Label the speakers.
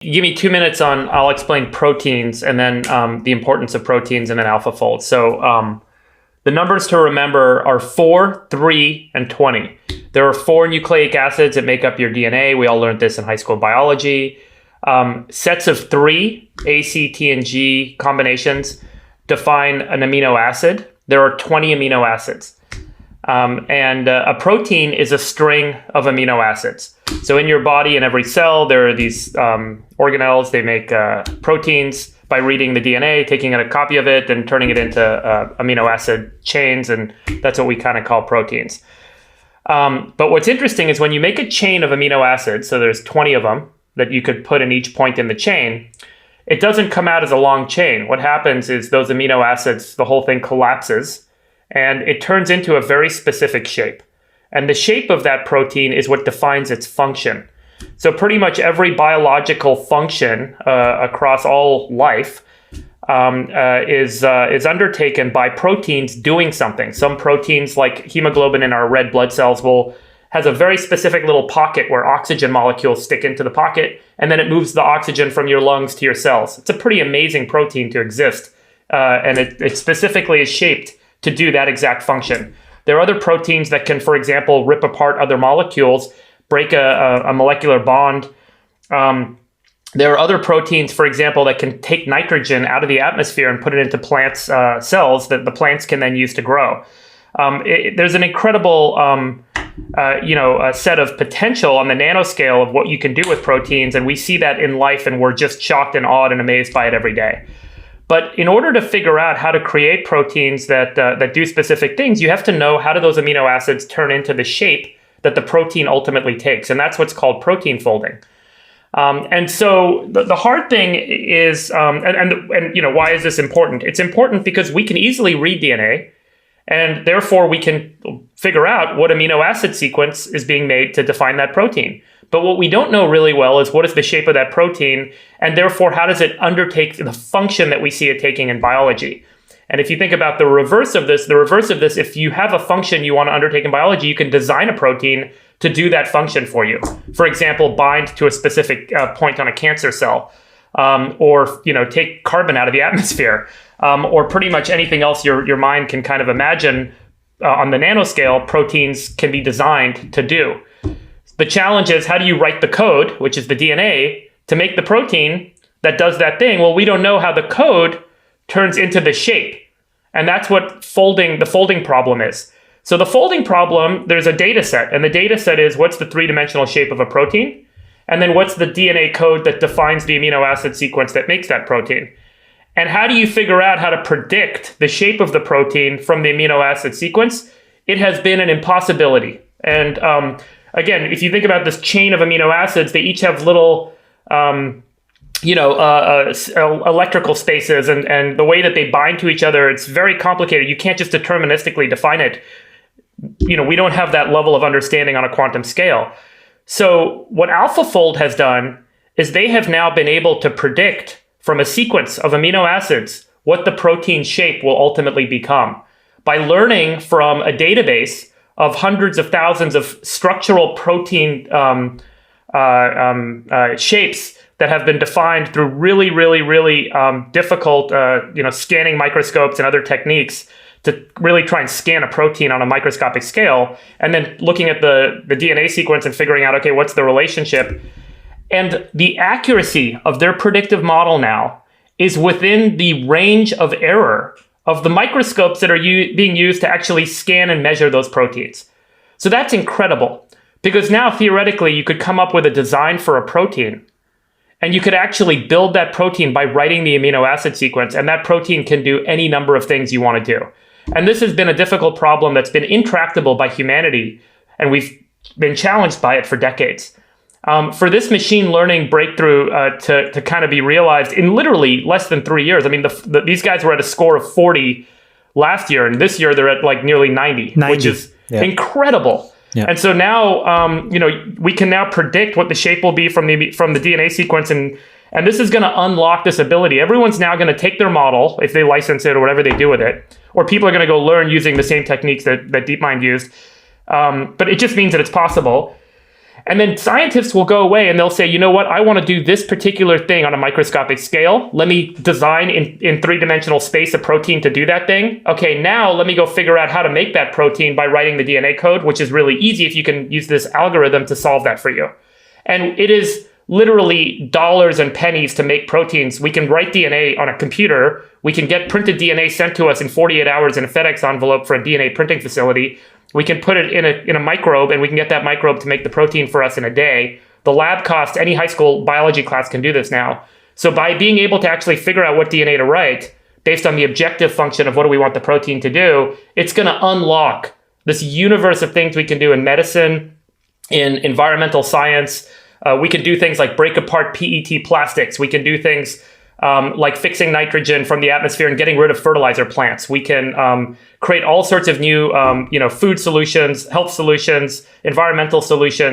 Speaker 1: Give me 2 minutes I'll explain proteins and then the importance of proteins and then AlphaFold. So the numbers to remember are 4, 3, and 20. There are 4 nucleic acids that make up your DNA. We all learned this in high school biology. Sets of 3, A, C, T, and G combinations define an amino acid. There are 20 amino acids. And a protein is a string of amino acids. So in your body, in every cell, there are these organelles. They make proteins by reading the DNA, taking a copy of it, and turning it into amino acid chains. And that's what we kind of call proteins. But what's interesting is when you make a chain of amino acids, so there's 20 of them that you could put in each point in the chain, it doesn't come out as a long chain. What happens is those amino acids, the whole thing collapses, and it turns into a very specific shape. And the shape of that protein is what defines its function. So pretty much every biological function across all life is undertaken by proteins doing something. Some proteins, like hemoglobin in our red blood cells, has a very specific little pocket where oxygen molecules stick into the pocket, and then it moves the oxygen from your lungs to your cells. It's a pretty amazing protein to exist, and it specifically is shaped to do that exact function. There are other proteins that can, for example, rip apart other molecules, break a molecular bond. There are other proteins, for example, that can take nitrogen out of the atmosphere and put it into plants' cells that the plants can then use to grow. There's an incredible set of potential on the nanoscale of what you can do with proteins, and we see that in life, and we're just shocked and awed and amazed by it every day. But in order to figure out how to create proteins that do specific things, you have to know how do those amino acids turn into the shape that the protein ultimately takes, and that's what's called protein folding. And so the hard thing is, why is this important? It's important because we can easily read DNA, and therefore we can figure out what amino acid sequence is being made to define that protein. But what we don't know really well is what is the shape of that protein, and therefore how does it undertake the function that we see it taking in biology. And if you think about the reverse of this, if you have a function you want to undertake in biology, you can design a protein to do that function for you. For example, bind to a specific point on a cancer cell, or take carbon out of the atmosphere, or pretty much anything else your mind can kind of imagine on the nanoscale. Proteins can be designed to do. The challenge is, how do you write the code, which is the DNA, to make the protein that does that thing? Well, we don't know how the code turns into the shape. And that's what the folding problem is. So the folding problem, there's a data set, and the data set is what's the three-dimensional shape of a protein, and then what's the DNA code that defines the amino acid sequence that makes that protein. And how do you figure out how to predict the shape of the protein from the amino acid sequence? It has been an impossibility. And again, if you think about this chain of amino acids, they each have little electrical spaces, and the way that they bind to each other, it's very complicated. You can't just deterministically define it. We don't have that level of understanding on a quantum scale. So what AlphaFold has done is they have now been able to predict from a sequence of amino acids what the protein shape will ultimately become by learning from a database of hundreds of thousands of structural protein shapes that have been defined through really, really, really difficult scanning microscopes and other techniques to really try and scan a protein on a microscopic scale, and then looking at the DNA sequence and figuring out, okay, what's the relationship? And the accuracy of their predictive model now is within the range of error of the microscopes that are being used to actually scan and measure those proteins. So that's incredible, because now theoretically you could come up with a design for a protein, and you could actually build that protein by writing the amino acid sequence, and that protein can do any number of things you want to do. And this has been a difficult problem that's been intractable by humanity, and we've been challenged by it for decades. For this machine learning breakthrough to kind of be realized in literally less than 3 years. I mean, these guys were at a score of 40 last year, and this year they're at like nearly 90. Which is incredible. Yeah. And so now, we can now predict what the shape will be from the DNA sequence, and this is going to unlock this ability. Everyone's now going to take their model, if they license it or whatever they do with it, or people are going to go learn using the same techniques that DeepMind used. But it just means that it's possible. And then scientists will go away and they'll say, you know what, I want to do this particular thing on a microscopic scale. Let me design in three-dimensional space a protein to do that thing. Okay, now let me go figure out how to make that protein by writing the DNA code, which is really easy if you can use this algorithm to solve that for you. And it is literally dollars and pennies to make proteins. We can write DNA on a computer. We can get printed DNA sent to us in 48 hours in a FedEx envelope for a DNA printing facility. We can put it in a microbe, and we can get that microbe to make the protein for us in a day. The lab cost, any high school biology class can do this now. So by being able to actually figure out what DNA to write, based on the objective function of what do we want the protein to do, it's going to unlock this universe of things we can do in medicine, in environmental science. We can do things like break apart PET plastics. We can do things like fixing nitrogen from the atmosphere and getting rid of fertilizer plants. We can create all sorts of new, food solutions, health solutions, environmental solutions.